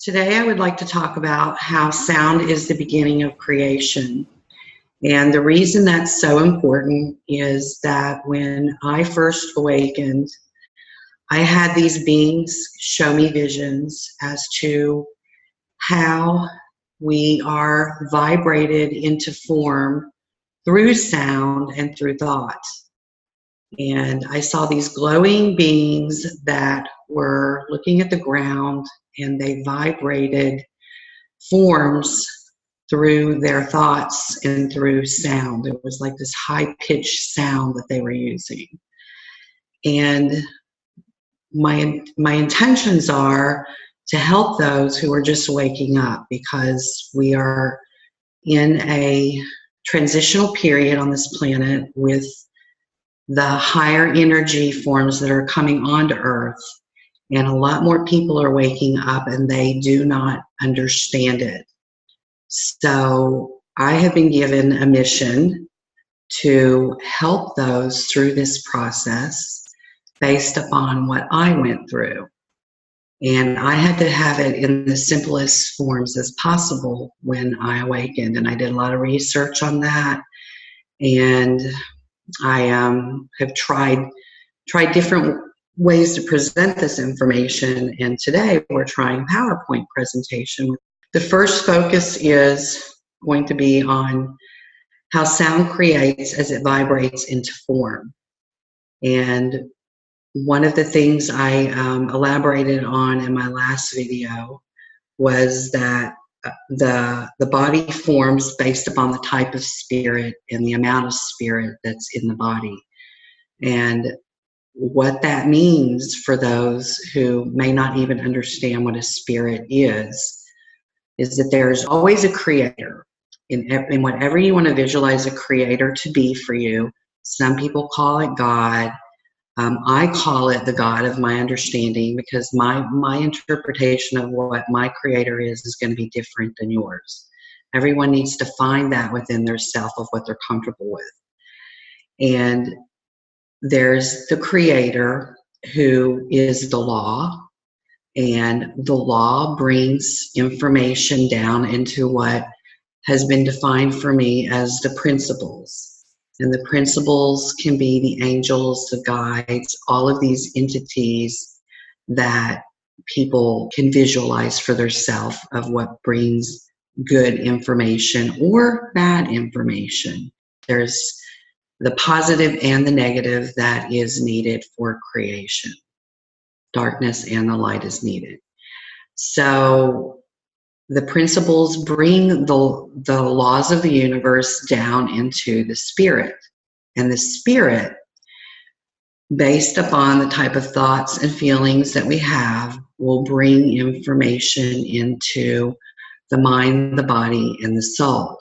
Today, I would like to talk about how sound is the beginning of creation. And the reason that's so important is that when I first awakened, I had these beings show me visions as to how we are vibrated into form through sound and through thought. And I saw these glowing beings that were looking at the ground, and they vibrated forms through their thoughts and through sound. It was like this high-pitched sound that they were using. And my intentions are to help those who are just waking up, because we are in a transitional period on this planet with the higher energy forms that are coming onto Earth. And a lot more people are waking up and they do not understand it. So I have been given a mission to help those through this process based upon what I went through. And I had to have it in the simplest forms as possible when I awakened. And I did a lot of research on that. And I have tried different ways to present this information, and today we're trying PowerPoint presentation. The first focus is going to be on how sound creates as it vibrates into form. And one of the things I elaborated on in my last video was that the body forms based upon the type of spirit and the amount of spirit that's in the body. And what that means for those who may not even understand what a spirit is that there's always a creator. In whatever you want to visualize a creator to be for you, some people call it God. I call it the God of my understanding, because my interpretation of what my creator is going to be different than yours. Everyone needs to find that within their self of what they're comfortable with. And there's the creator, who is the law, and the law brings information down into what has been defined for me as the principles. And the principles can be the angels, the guides, all of these entities that people can visualize for themselves of what brings good information or bad information. There's the positive and the negative that is needed for creation. Darkness and the light is needed. So the principles bring the laws of the universe down into the spirit. And the spirit, based upon the type of thoughts and feelings that we have, will bring information into the mind, the body, and the soul.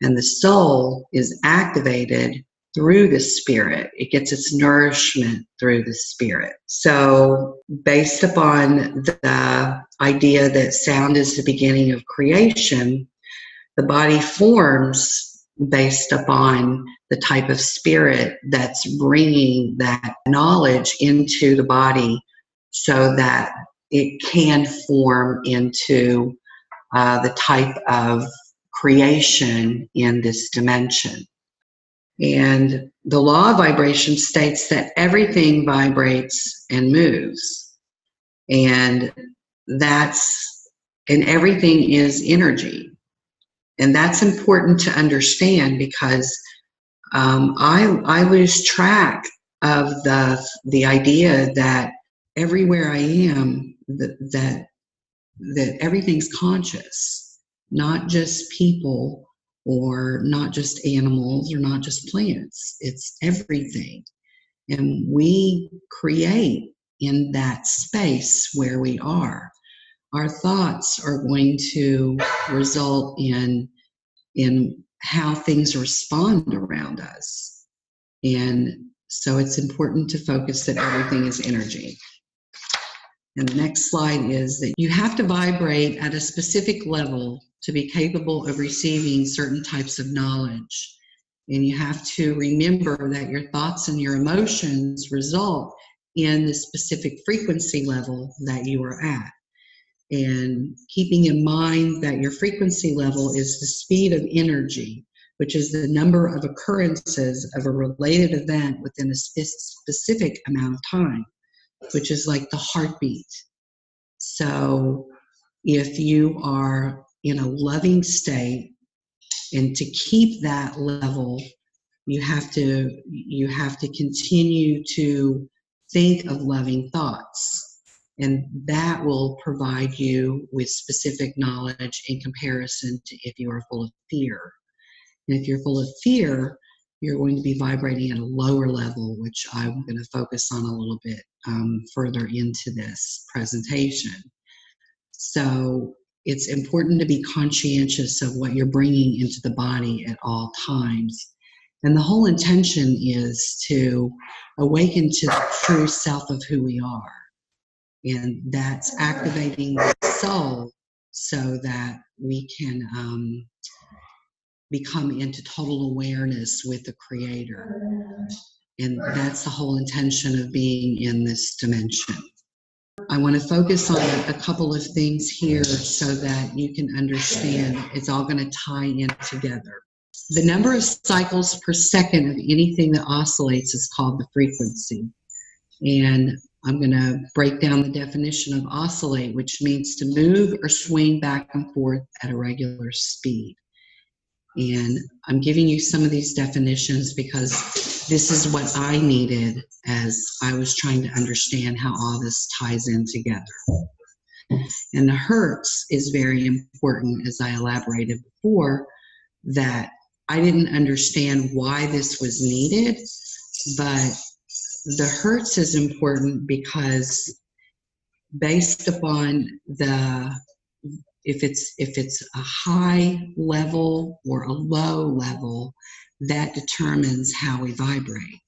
And the soul is activated through the spirit. It gets its nourishment through the spirit. So based upon the idea that sound is the beginning of creation, the body forms based upon the type of spirit that's bringing that knowledge into the body so that it can form into the type of creation in this dimension. And the law of vibration states that everything vibrates and moves. And everything is energy. And that's important to understand, because I lose track of the idea that everywhere I am, that everything's conscious, not just people, or not just animals, or not just plants. It's everything. And we create in that space where we are. Our thoughts are going to result in how things respond around us. And so it's important to focus that everything is energy. And the next slide is that you have to vibrate at a specific level to be capable of receiving certain types of knowledge. And you have to remember that your thoughts and your emotions result in the specific frequency level that you are at. And keeping in mind that your frequency level is the speed of energy, which is the number of occurrences of a related event within a specific amount of time, which is like the heartbeat. So if you are in a loving state, and to keep that level, you have to continue to think of loving thoughts, and that will provide you with specific knowledge in comparison to if you are full of fear. And if you're full of fear, you're going to be vibrating at a lower level, which I'm going to focus on a little bit further into this presentation. So it's important to be conscientious of what you're bringing into the body at all times. And the whole intention is to awaken to the true self of who we are. And that's activating the soul so that we can become into total awareness with the Creator. And that's the whole intention of being in this dimension. I want to focus on a couple of things here so that you can understand it's all going to tie in together. The number of cycles per second of anything that oscillates is called the frequency. And I'm going to break down the definition of oscillate, which means to move or swing back and forth at a regular speed. And I'm giving you some of these definitions because this is what I needed as I was trying to understand how all this ties in together. And the hertz is very important, as I elaborated before, that I didn't understand why this was needed, but the hertz is important because based upon if it's a high level or a low level, that determines how we vibrate.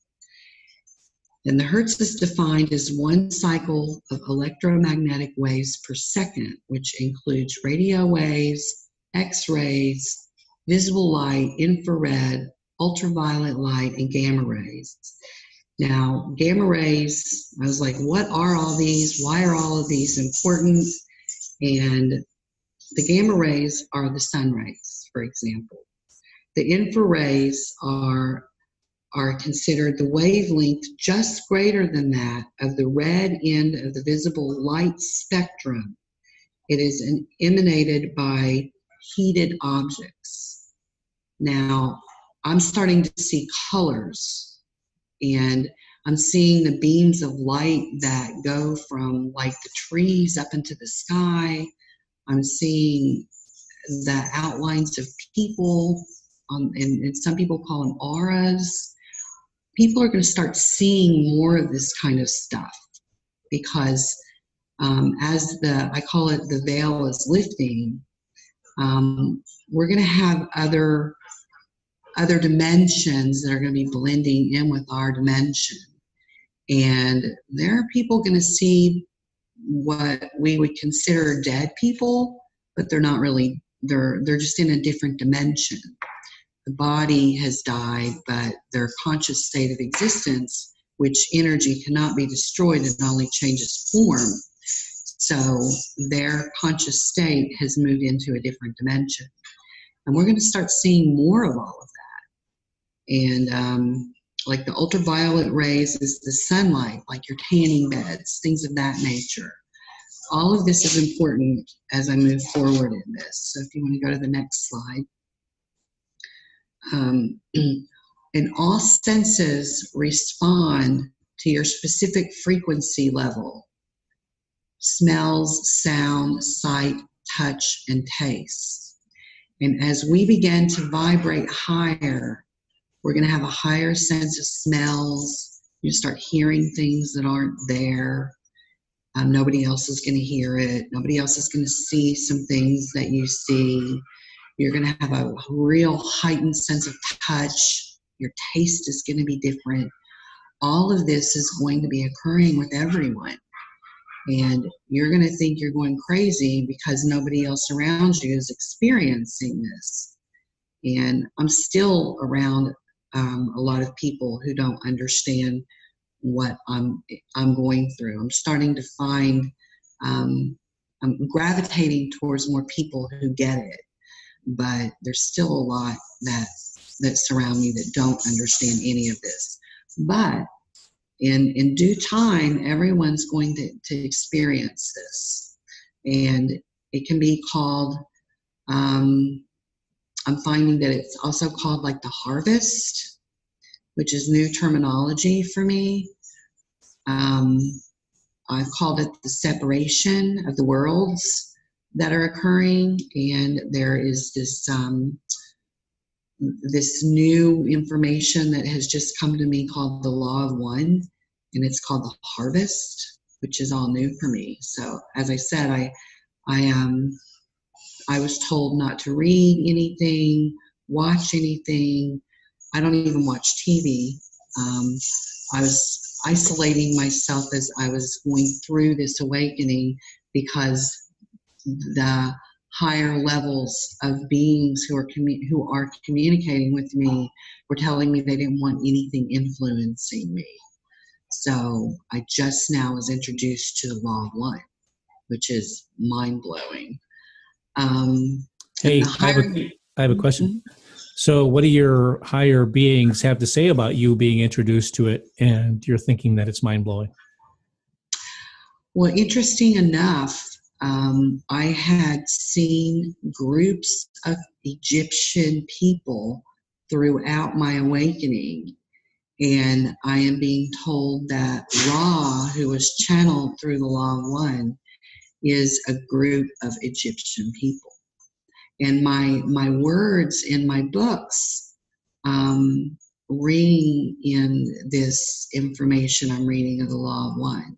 And the hertz is defined as one cycle of electromagnetic waves per second, which includes radio waves, X-rays, visible light, infrared, ultraviolet light, and gamma rays. Now, gamma rays, I was like, what are all these? Why are all of these important? And the gamma rays are the sun rays, for example. The infrared are considered the wavelength just greater than that of the red end of the visible light spectrum. It is emanated by heated objects. Now, I'm starting to see colors, and I'm seeing the beams of light that go from like the trees up into the sky. I'm seeing the outlines of people, and some people call them auras. People are going to start seeing more of this kind of stuff because as I call it, the veil is lifting, we're going to have other dimensions that are going to be blending in with our dimension. And there are people going to see what we would consider dead people, but they're not really, they're just in a different dimension. The body has died, but their conscious state of existence, which energy cannot be destroyed, it only changes form. So their conscious state has moved into a different dimension. And we're going to start seeing more of all of that. And like the ultraviolet rays is the sunlight, like your tanning beds, things of that nature. All of this is important as I move forward in this. So if you want to go to the next slide. And all senses respond to your specific frequency level. Smells, sound, sight, touch, and taste. And as we begin to vibrate higher, we're going to have a higher sense of smells. You start hearing things that aren't there. Nobody else is going to hear it. Nobody else is going to see some things that you see. You're going to have a real heightened sense of touch. Your taste is going to be different. All of this is going to be occurring with everyone. And you're going to think you're going crazy because nobody else around you is experiencing this. And I'm still around a lot of people who don't understand what I'm going through. I'm starting to find I'm gravitating towards more people who get it, but there's still a lot that surround me that don't understand any of this. But in due time, everyone's going to experience this. And it can be called, I'm finding that it's also called like the harvest, which is new terminology for me. I've called it the separation of the worlds that are occurring, and there is this this new information that has just come to me called the Law of One, and it's called the harvest, which is all new for me. So, as I said, I was told not to read anything, watch anything. I don't even watch TV. I was isolating myself as I was going through this awakening because the higher levels of beings who are communicating with me were telling me they didn't want anything influencing me. So I just now was introduced to the Law of One, which is mind-blowing. Hey, I have a question. So what do your higher beings have to say about you being introduced to it and you're thinking that it's mind-blowing? Well, interesting enough, I had seen groups of Egyptian people throughout my awakening, and I am being told that Ra, who was channeled through the Law of One, is a group of Egyptian people. And my words in my books, reading in this information I'm reading of the Law of One.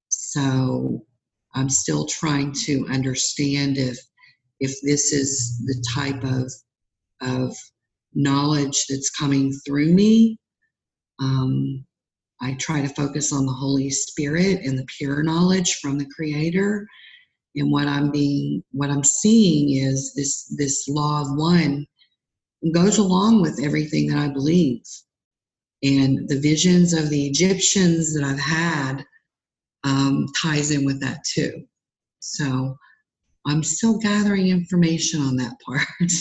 So I'm still trying to understand if this is the type of knowledge that's coming through me. I try to focus on the Holy Spirit and the pure knowledge from the Creator. And what I'm seeing is this Law of One goes along with everything that I believe. And the visions of the Egyptians that I've had ties in with that too. So I'm still gathering information on that part.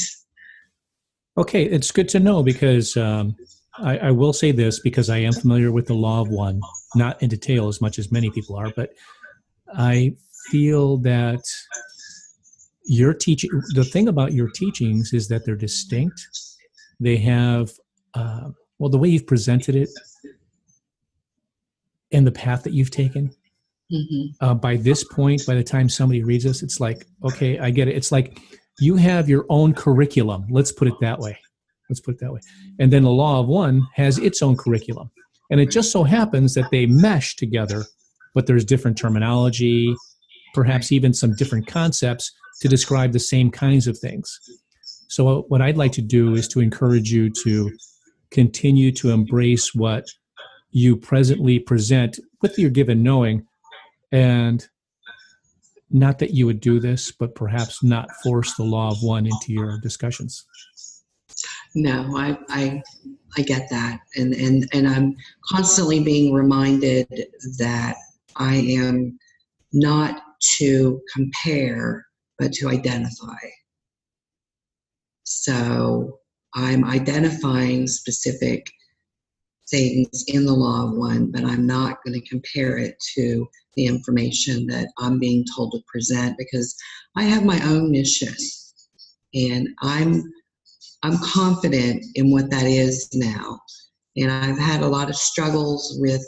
Okay, it's good to know because I will say this because I am familiar with the Law of One, not in detail as much as many people are, but I feel that your teaching, the thing about your teachings is that they're distinct. They have, well, the way you've presented it and the path that you've taken. Mm-hmm. By this point, by the time somebody reads this, it's like, okay, I get it. It's like you have your own curriculum. Let's put it that way. And then the Law of One has its own curriculum. And it just so happens that they mesh together, but there's different terminology, perhaps even some different concepts to describe the same kinds of things. So what I'd like to do is to encourage you to continue to embrace what you presently present with your given knowing, and not that you would do this, but perhaps not force the Law of One into your discussions. No, I get that. And I'm constantly being reminded that I am not to compare, but to identify. So I'm identifying specific things in the Law of One, but I'm not going to compare it to the information that I'm being told to present, because I have my own mission, and I'm confident in what that is now. And I've had a lot of struggles with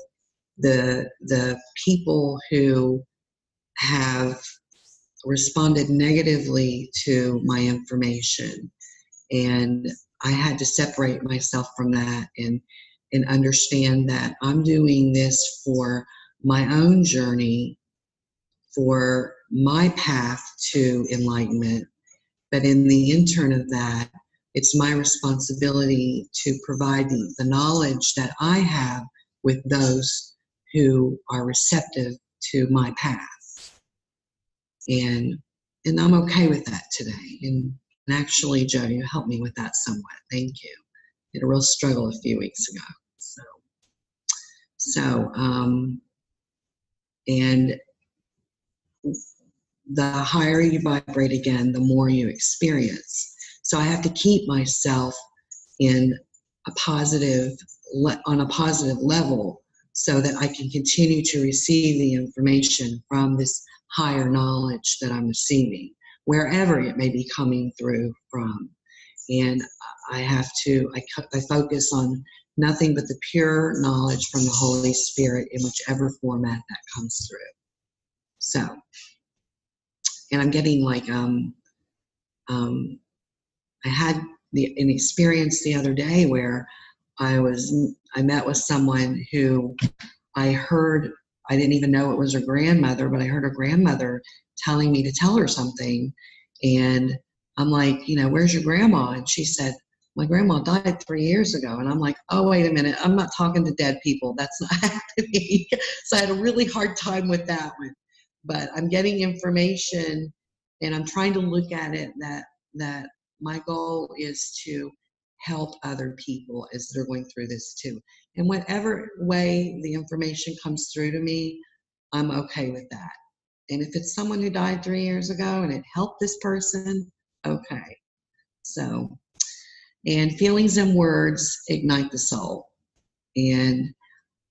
the people who have responded negatively to my information. And I had to separate myself from that and understand that I'm doing this for my own journey, for my path to enlightenment. But in the intern of that, it's my responsibility to provide the knowledge that I have with those who are receptive to my path. And I'm okay with that today. And actually, Joe, you helped me with that somewhat. Thank you. I had a real struggle a few weeks ago. And the higher you vibrate again, the more you experience. So I have to keep myself in a positive, on a positive level so that I can continue to receive the information from this higher knowledge that I'm receiving, wherever it may be coming through from. And I have to, I focus on nothing but the pure knowledge from the Holy Spirit in whichever format that comes through. So, and I'm getting like, I had an experience the other day where I met with someone who I heard, I didn't even know it was her grandmother, but I heard her grandmother telling me to tell her something. And I'm like, you know, where's your grandma? And she said, my grandma died 3 years ago. And I'm like, oh, wait a minute. I'm not talking to dead people. That's not happening. So I had a really hard time with that one. But I'm getting information and I'm trying to look at it that my goal is to help other people as they're going through this too. And whatever way the information comes through to me, I'm okay with that. And if it's someone who died 3 years ago and it helped this person, okay. So, and feelings and words ignite the soul. And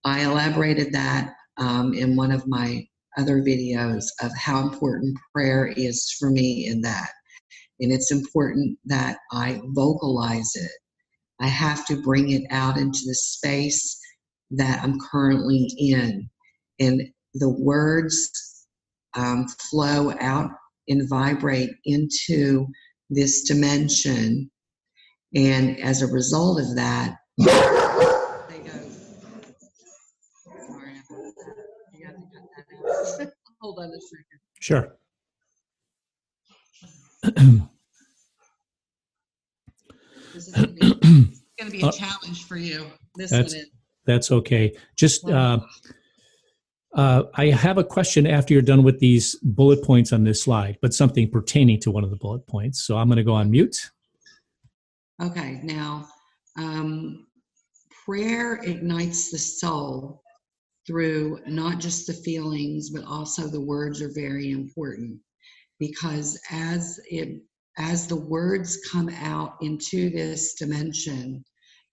I elaborated that in one of my other videos of how important prayer is for me in that. And it's important that I vocalize it. I have to bring it out into the space that I'm currently in. And the words flow out and vibrate into this dimension. And as a result of that, they go, sorry about that. You have to cut that out. Hold on a second. Sure. This is going to be a challenge for you. That's okay. Just I have a question after you're done with these bullet points on this slide, but something pertaining to one of the bullet points. So I'm going to go on mute. Okay. Now, prayer ignites the soul through not just the feelings, but also the words are very important, because as the words come out into this dimension,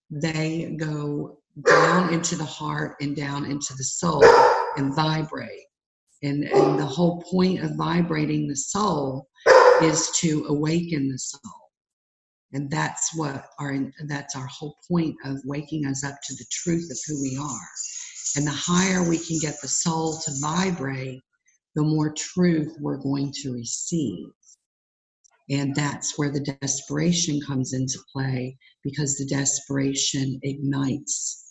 they go down into the heart and down into the soul and vibrate. And the whole point of vibrating the soul is to awaken the soul. And that's our whole point of waking us up to the truth of who we are. And the higher we can get the soul to vibrate, the more truth we're going to receive. And that's where the desperation comes into play, because the desperation ignites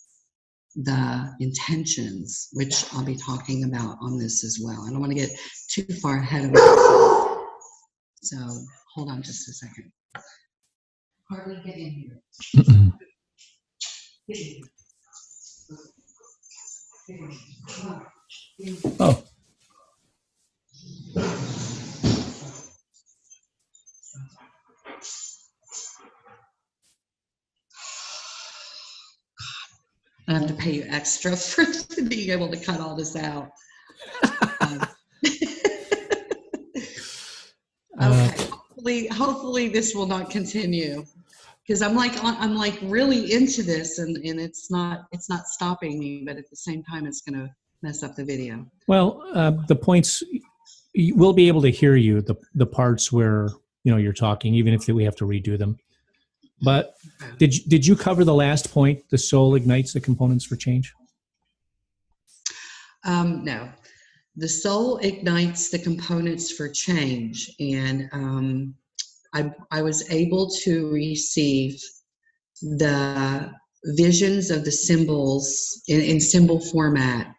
the intentions, which I'll be talking about on this as well. I don't want to get too far ahead of myself. So hold on just a second. Harley, get in here. Get in here. Get in here. Come on. Get in here. Oh. I have to pay you extra for being able to cut all this out. Okay, hopefully this will not continue, because I'm like really into this, and it's not stopping me, but at the same time it's going to mess up the video. Well, the points, we'll be able to hear you, the parts where you're talking, even if we have to redo them. But did you cover the last point? The soul ignites the components for change? No. The soul ignites the components for change. And I was able to receive the visions of the symbols in symbol format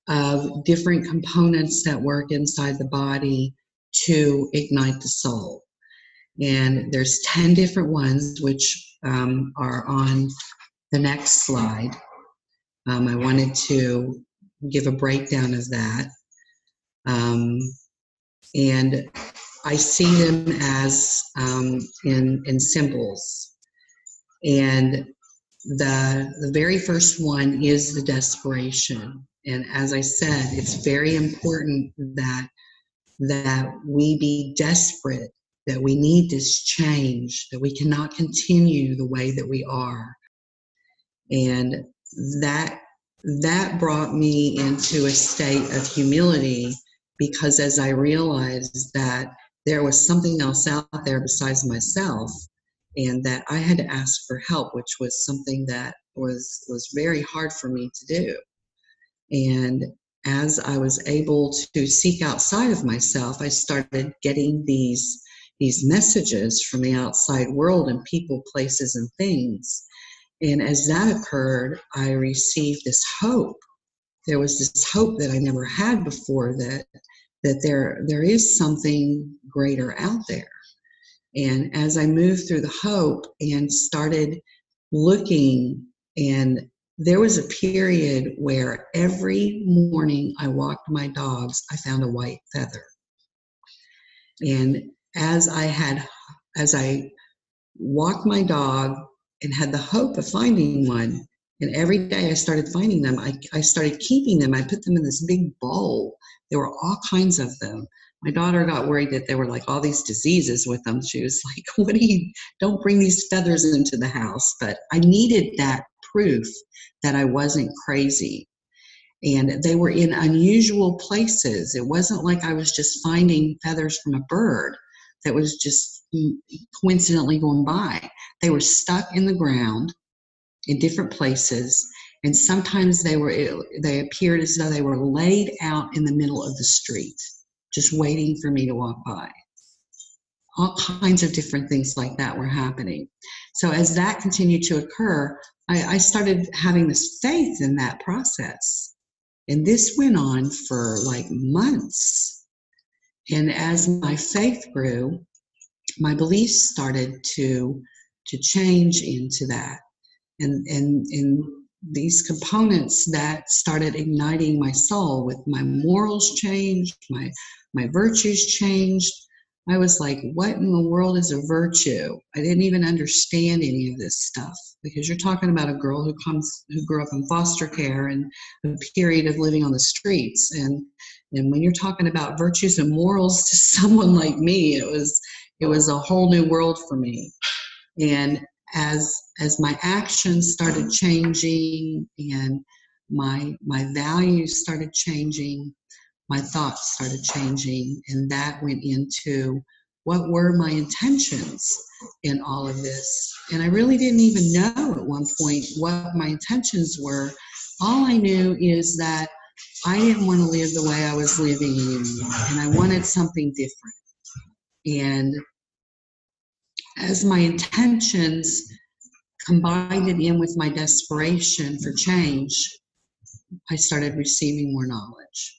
of different components that work inside the body to ignite the soul. And there's 10 different ones, which are on the next slide. I wanted to give a breakdown of that. And I see them as in symbols. And the very first one is the desperation. And as I said, it's very important that that we be desperate, that we need this change, that we cannot continue the way that we are. And that brought me into a state of humility, because as I realized that there was something else out there besides myself, and that I had to ask for help, which was something that was very hard for me to do. And as I was able to seek outside of myself, I started getting these messages from the outside world and people, places, and things. And as that occurred, I received this hope. There was this hope that I never had before, that there is something greater out there. And as I moved through the hope and started looking, and there was a period where every morning I walked my dogs, I found a white feather. And as I walked my dog and had the hope of finding one, and every day I started finding them, I started keeping them. I put them in this big bowl. There were all kinds of them. My daughter got worried that there were like all these diseases with them. She was like, don't bring these feathers into the house. But I needed that proof that I wasn't crazy. And they were in unusual places. It wasn't like I was just finding feathers from a bird that was just coincidentally going by. They were stuck in the ground in different places. And sometimes they appeared as though they were laid out in the middle of the street, just waiting for me to walk by. All kinds of different things like that were happening. So as that continued to occur, I started having this faith in that process. And this went on for like months. And as my faith grew, my beliefs started to change into that. And these components that started igniting my soul, with my morals changed, my virtues changed. I was like, what in the world is a virtue? I didn't even understand any of this stuff, because you're talking about a girl who grew up in foster care and a period of living on the streets. And when you're talking about virtues and morals to someone like me, it was a whole new world for me. And as my actions started changing and my values started changing, my thoughts started changing, and that went into what were my intentions in all of this. And I really didn't even know at one point what my intentions were. All I knew is that I didn't want to live the way I was living anymore, and I wanted something different. And as my intentions combined it in with my desperation for change, I started receiving more knowledge.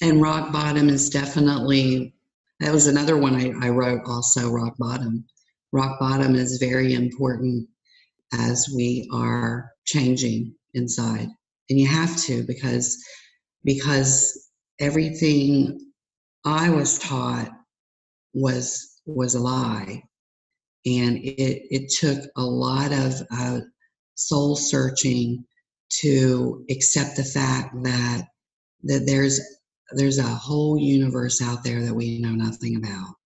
And rock bottom is definitely, that was another one I wrote also, rock bottom. Rock bottom is very important as we are changing inside. And you have to, because everything I was taught was a lie. And it took a lot of soul searching to accept the fact that there's a whole universe out there that we know nothing about.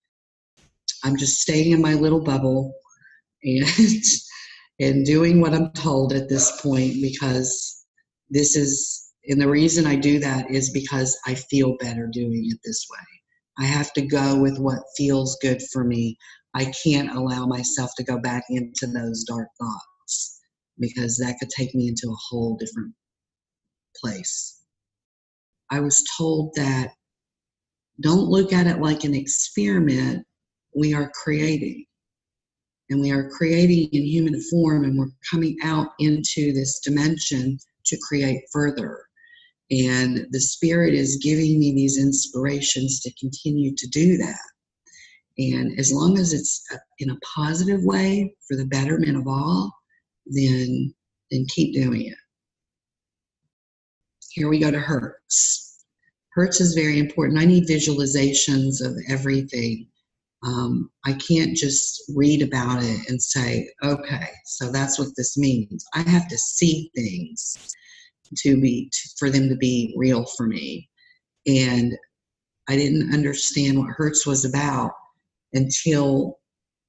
I'm just staying in my little bubble and doing what I'm told at this point, because and the reason I do that is because I feel better doing it this way. I have to go with what feels good for me. I can't allow myself to go back into those dark thoughts, because that could take me into a whole different place. I was told that don't look at it like an experiment. We are creating. And we are creating in human form, and we're coming out into this dimension to create further. And the Spirit is giving me these inspirations to continue to do that. And as long as it's in a positive way for the betterment of all, then keep doing it. Here we go to Hertz. Hertz is very important. I need visualizations of everything. I can't just read about it and say, okay, so that's what this means. I have to see things for them to be real for me. And I didn't understand what Hertz was about until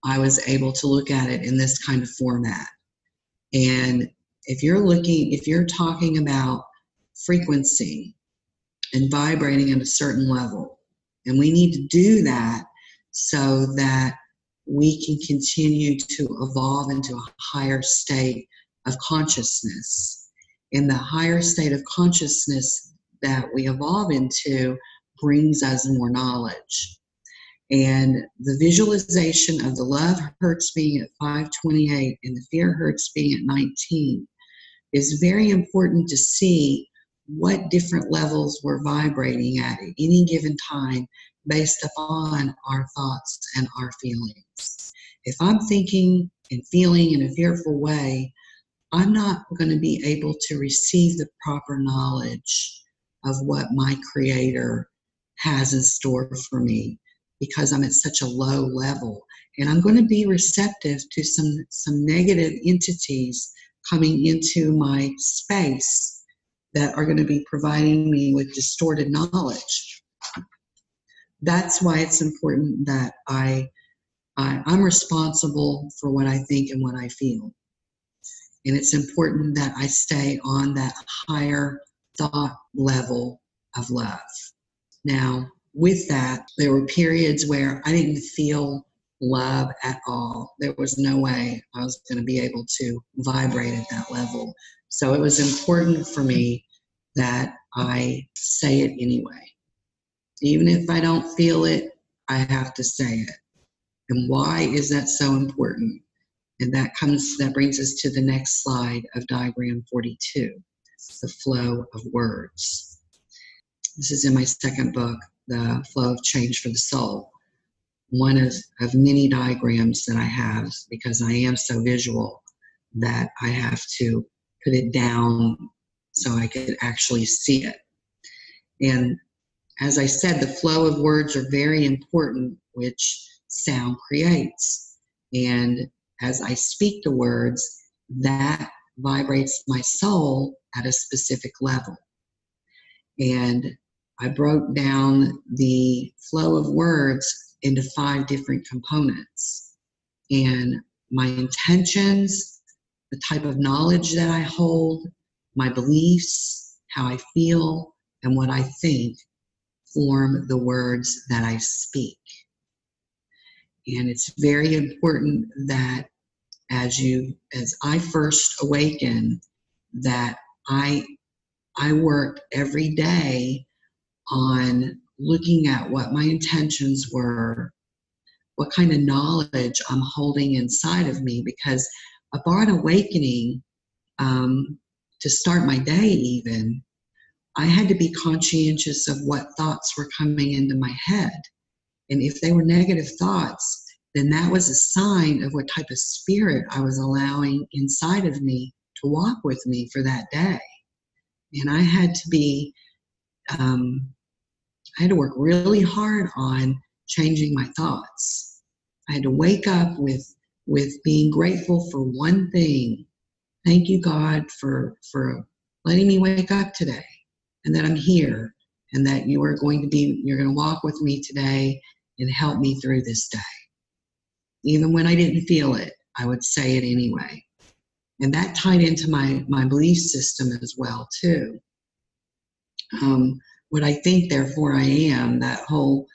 I was able to look at it in this kind of format. And if you're talking about frequency and vibrating at a certain level, and we need to do that so that we can continue to evolve into a higher state of consciousness. And the higher state of consciousness that we evolve into brings us more knowledge. And the visualization of the love Hertz being at 528 and the fear Hertz being at 19 is very important to see what different levels we're vibrating at any given time based upon our thoughts and our feelings. If I'm thinking and feeling in a fearful way, I'm not going to be able to receive the proper knowledge of what my Creator has in store for me, because I'm at such a low level. And I'm going to be receptive to some negative entities coming into my space that are going to be providing me with distorted knowledge. That's why it's important that I'm responsible for what I think and what I feel. And it's important that I stay on that higher thought level of love. Now, with that, there were periods where I didn't feel love at all. There was no way I was going to be able to vibrate at that level. So it was important for me that I say it anyway. Even if I don't feel it, I have to say it. And why is that so important? And that brings us to the next slide of diagram 42, the flow of words. This is in my second book, The Flow of Change for the Soul. One of many diagrams that I have, because I am so visual that I have to put it down so I could actually see it. And as I said, the flow of words are very important, which sound creates. And as I speak the words, that vibrates my soul at a specific level. And I broke down the flow of words into 5 different components. And my intentions, the type of knowledge that I hold, my beliefs, how I feel, and what I think form the words that I speak. And it's very important that as I first awaken, that I worked every day on looking at what my intentions were, what kind of knowledge I'm holding inside of me, because upon awakening, to start my day even, I had to be conscientious of what thoughts were coming into my head. And if they were negative thoughts, then that was a sign of what type of spirit I was allowing inside of me to walk with me for that day. And I had to work really hard on changing my thoughts. I had to wake up with being grateful for one thing. Thank you, God, for letting me wake up today, and that I'm here, and that you're going to walk with me today and help me through this day. Even when I didn't feel it, I would say it anyway. And that tied into my belief system as well, too. What I think, therefore I am, the whole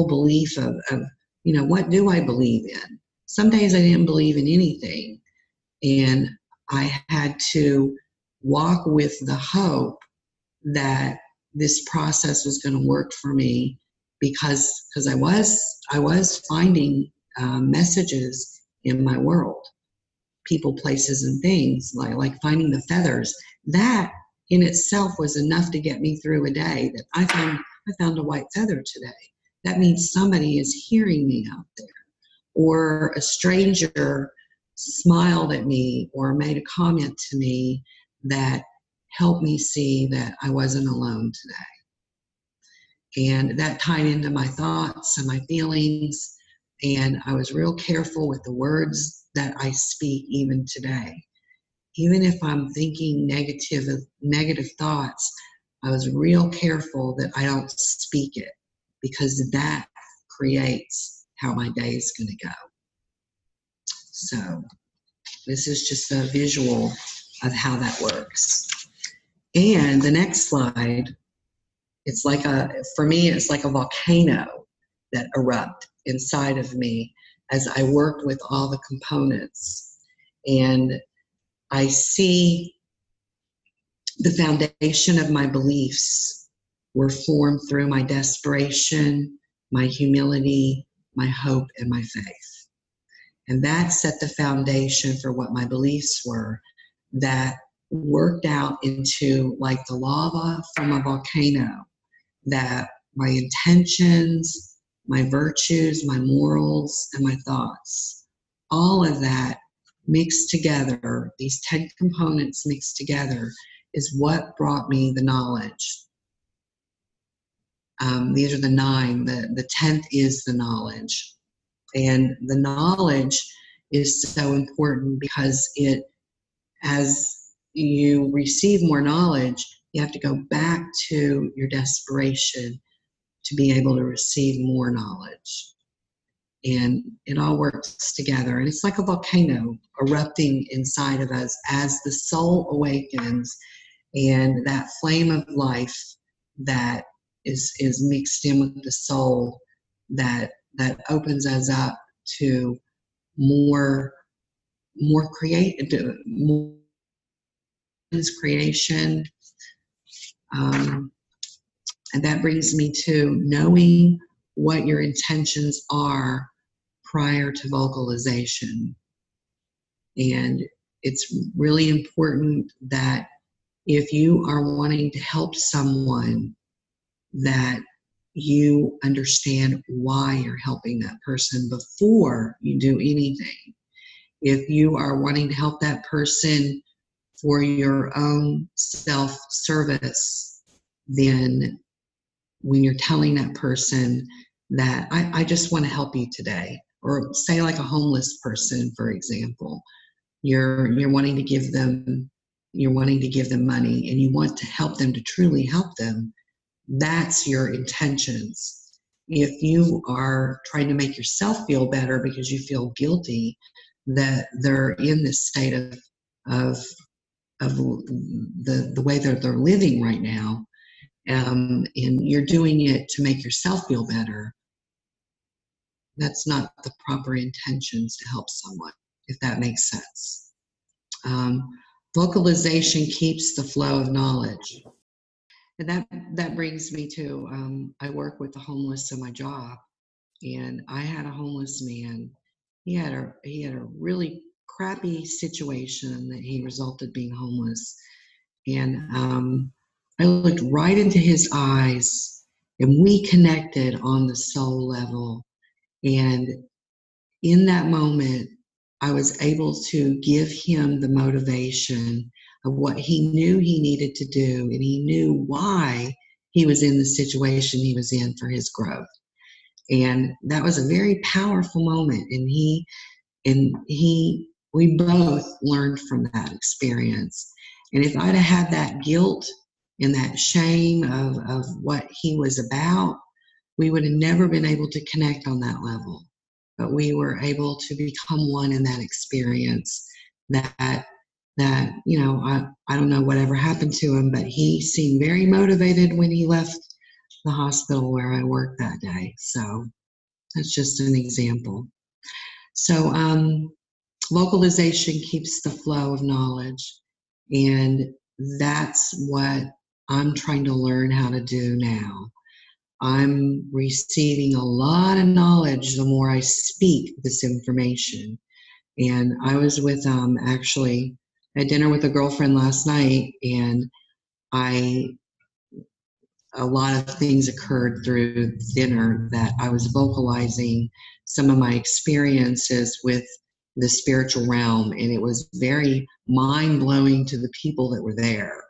belief of what do I believe in? Some days I didn't believe in anything. And I had to walk with the hope that this process was going to work for me, because I was finding messages in my world, people, places, and things, like finding the feathers. That in itself was enough to get me through a day, that I found a white feather today. That means somebody is hearing me out there. Or a stranger smiled at me or made a comment to me that helped me see that I wasn't alone today. And that tied into my thoughts and my feelings. And I was real careful with the words that I speak even today. Even if I'm thinking negative thoughts, I was real careful that I don't speak it, because that creates how my day is going to go. So this is just a visual of how that works. And the next slide, it's like for me, it's like a volcano that erupted inside of me as I worked with all the components. And I see the foundation of my beliefs were formed through my desperation, my humility, my hope, and my faith. And that set the foundation for what my beliefs were, that worked out into like the lava from a volcano, that my intentions, my virtues, my morals, and my thoughts, all of that mixed together, these 10 components mixed together, is what brought me the knowledge. These are the 9. The 10th is the knowledge. And the knowledge is so important because as you receive more knowledge, you have to go back to your desperation to be able to receive more knowledge. And it all works together. And it's like a volcano erupting inside of us as the soul awakens, and that flame of life that is mixed in with the soul that opens us up to more creation. And that brings me to knowing what your intentions are prior to vocalization. And it's really important that if you are wanting to help someone, that you understand why you're helping that person before you do anything. If you are wanting to help that person for your own self-service, then when you're telling that person that I just want to help you today, or say like a homeless person, for example, you're wanting to give them money and you want to help them, to truly help them, that's your intentions. If you are trying to make yourself feel better because you feel guilty that they're in this state of the way that they're living right now, and you're doing it to make yourself feel better, that's not the proper intentions to help someone, if that makes sense. Vocalization keeps the flow of knowledge. And that brings me to, I work with the homeless in my job, and I had a homeless man. He had a really crappy situation that he resulted being homeless. And I looked right into his eyes, and we connected on the soul level. And in that moment, I was able to give him the motivation of what he knew he needed to do, and he knew why he was in the situation he was in for his growth. And that was a very powerful moment, and we both learned from that experience. And if I'd have had that guilt and that shame of what he was about, we would have never been able to connect on that level. But we were able to become one in that experience. That you know, I don't know whatever happened to him, but he seemed very motivated when he left the hospital where I worked that day. So that's just an example. So vocalization keeps the flow of knowledge, and that's what I'm trying to learn how to do now. I'm receiving a lot of knowledge the more I speak this information. And I was with actually at dinner with a girlfriend last night, and a lot of things occurred through dinner that I was vocalizing some of my experiences with the spiritual realm, and it was very mind-blowing to the people that were there.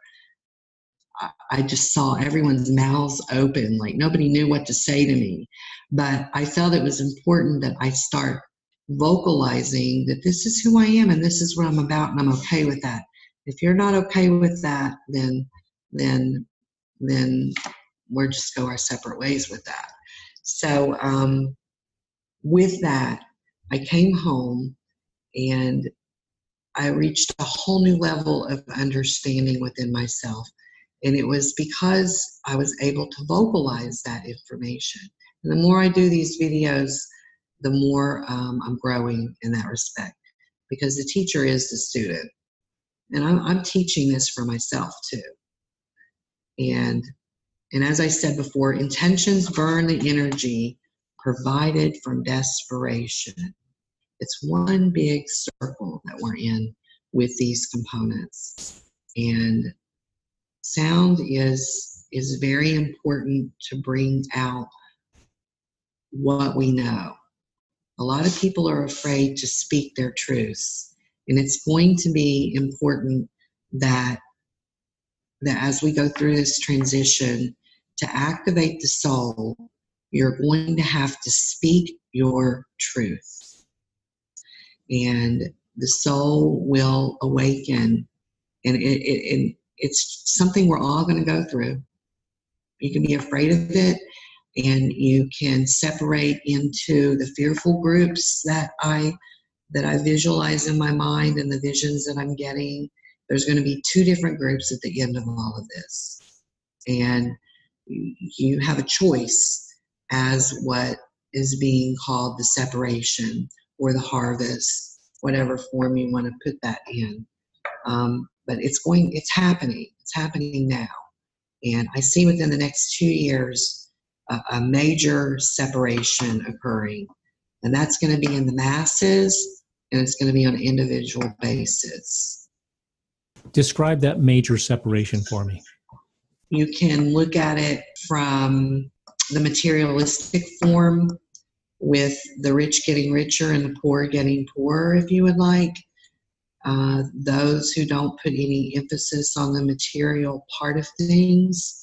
I just saw everyone's mouths open, like nobody knew what to say to me. But I felt it was important that I start vocalizing that this is who I am and this is what I'm about, and I'm okay with that. If you're not okay with that, then we're just go our separate ways with that. So with that, I came home and I reached a whole new level of understanding within myself. And it was because I was able to vocalize that information. And the more I do these videos, the more I'm growing in that respect, because the teacher is the student. And I'm teaching this for myself too. And as I said before, intentions burn the energy provided from desperation. It's one big circle that we're in with these components. And sound is very important to bring out what we know. A lot of people are afraid to speak their truths. And it's going to be important that as we go through this transition, to activate the soul, you're going to have to speak your truth. And the soul will awaken. And it's something we're all going to go through. You can be afraid of it, and you can separate into the fearful groups that I visualize in my mind and the visions that I'm getting. There's going to be two different groups at the end of all of this. And you have a choice as what is being called the separation or the harvest, whatever form you want to put that in. But it's happening. It's happening now. And I see within the next 2 years a major separation occurring. And that's going to be in the masses, and it's going to be on an individual basis. Describe that major separation for me. You can look at it from the materialistic form, with the rich getting richer and the poor getting poorer, if you would like. Those who don't put any emphasis on the material part of things,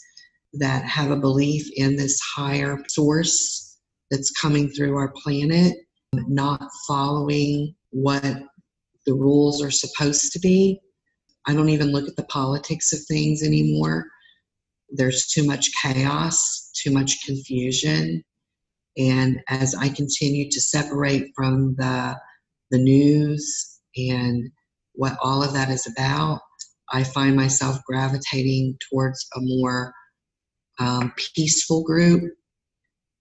that have a belief in this higher source that's coming through our planet, not following what the rules are supposed to be. I don't even look at the politics of things anymore. There's too much chaos, too much confusion. And as I continue to separate from the news and what all of that is about, I find myself gravitating towards a more peaceful group.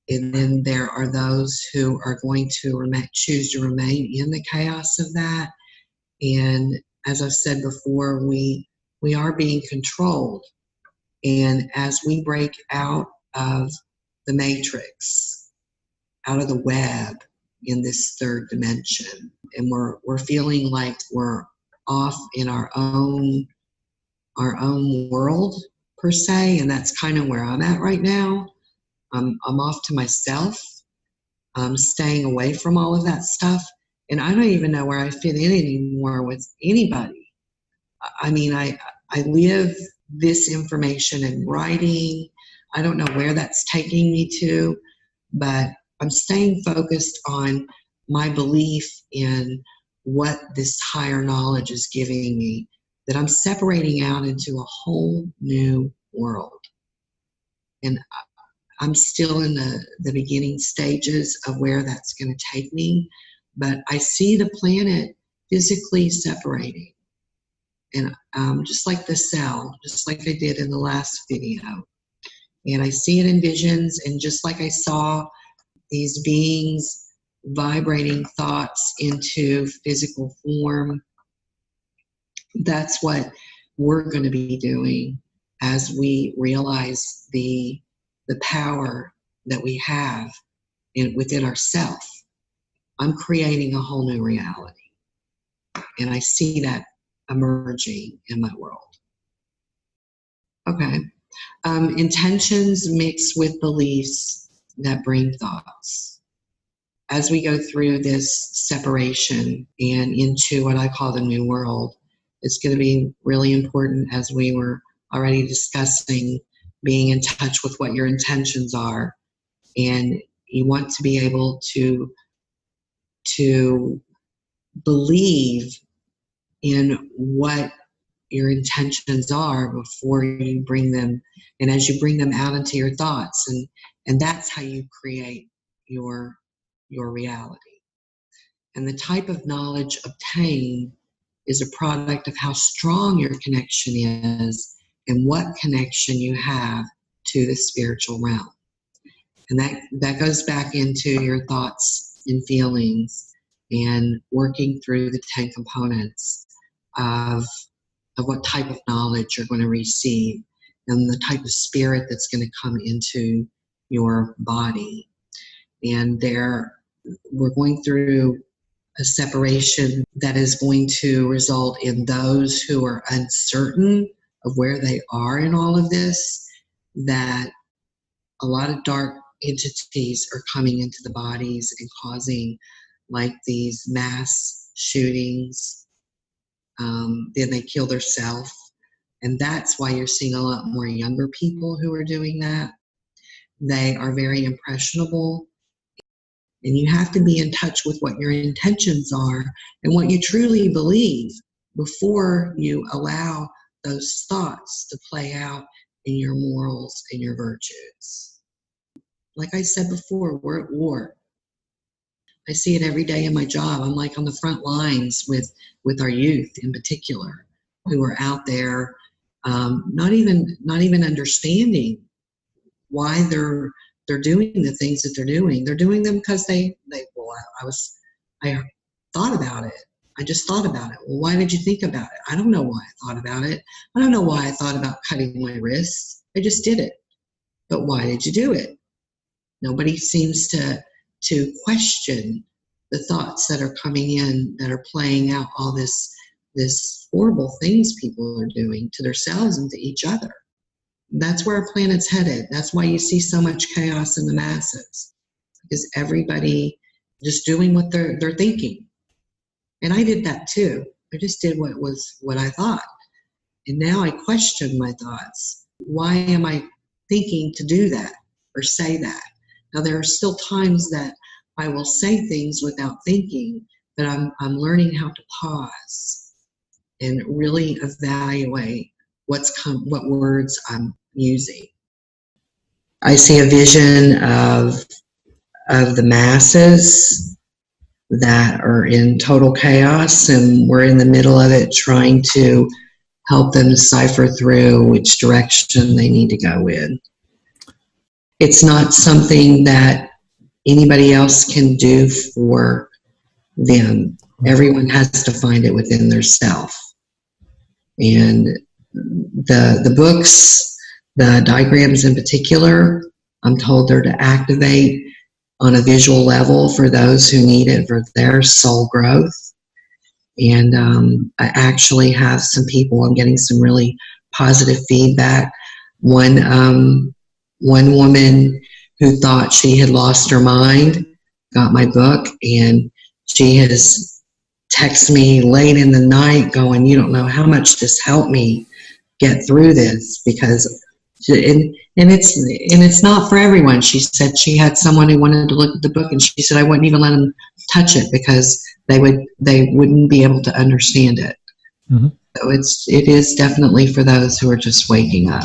And then there are those who are going to choose to remain in the chaos of that. And as I've said before, we are being controlled. And as we break out of the matrix, out of the web in this third dimension, and we're feeling like we're off in our own world per se, and that's kind of where I'm at right now. I'm off to myself. I'm staying away from all of that stuff, and I don't even know where I fit in anymore with anybody. I mean, I live this information in writing. I don't know where that's taking me to, but I'm staying focused on my belief in what this higher knowledge is giving me, that I'm separating out into a whole new world. And I'm still in the beginning stages of where that's going to take me, but I see the planet physically separating. And just like the cell, just like I did in the last video. And I see it in visions, and just like I saw these beings vibrating thoughts into physical form, that's what we're going to be doing as we realize the power that we have within ourselves. I'm creating a whole new reality, and I see that emerging in my world. Okay. Intentions mix with beliefs that bring thoughts. As we go through this separation and into what I call the new world, it's going to be really important, as we were already discussing, being in touch with what your intentions are. And you want to be able to believe in what your intentions are before you bring them, and as you bring them out into your thoughts And that's how you create your reality. And the type of knowledge obtained is a product of how strong your connection is and what connection you have to the spiritual realm. And that goes back into your thoughts and feelings and working through the 10 components of what type of knowledge you're going to receive and the type of spirit that's going to come into your body. And we're going through a separation that is going to result in those who are uncertain of where they are in all of this, that a lot of dark entities are coming into the bodies and causing like these mass shootings. Then they kill themselves. And that's why you're seeing a lot more younger people who are doing that. They are very impressionable. And you have to be in touch with what your intentions are and what you truly believe before you allow those thoughts to play out in your morals and your virtues. Like I said before, we're at war. I see it every day in my job. I'm like on the front lines with our youth in particular, who are out there not even understanding why they're doing the things that they're doing. They're doing them because I thought about it. I just thought about it. Well, why did you think about it? I don't know why I thought about it. I don't know why I thought about cutting my wrists. I just did it. But why did you do it? Nobody seems to question the thoughts that are coming in, that are playing out all this horrible things people are doing to themselves and to each other. That's where our planet's headed. That's why you see so much chaos in the masses, because everybody just doing what they're thinking. And I did that too. I just did what I thought. And now I question my thoughts. Why am I thinking to do that or say that? Now there are still times that I will say things without thinking, but I'm learning how to pause and really evaluate what words I'm using. I see a vision of the masses that are in total chaos, and we're in the middle of it trying to help them decipher through which direction they need to go in. It's not something that anybody else can do for them. Everyone has to find it within their self. And the books, the diagrams in particular, I'm told they're to activate on a visual level for those who need it for their soul growth. And I actually have some people, I'm getting some really positive feedback. One woman who thought she had lost her mind got my book, and she has texted me late in the night going, "You don't know how much this helped me get through this," because and it's not for everyone. She said she had someone who wanted to look at the book, and she said I wouldn't even let them touch it because they wouldn't be able to understand it. Mm-hmm. So it is definitely for those who are just waking up.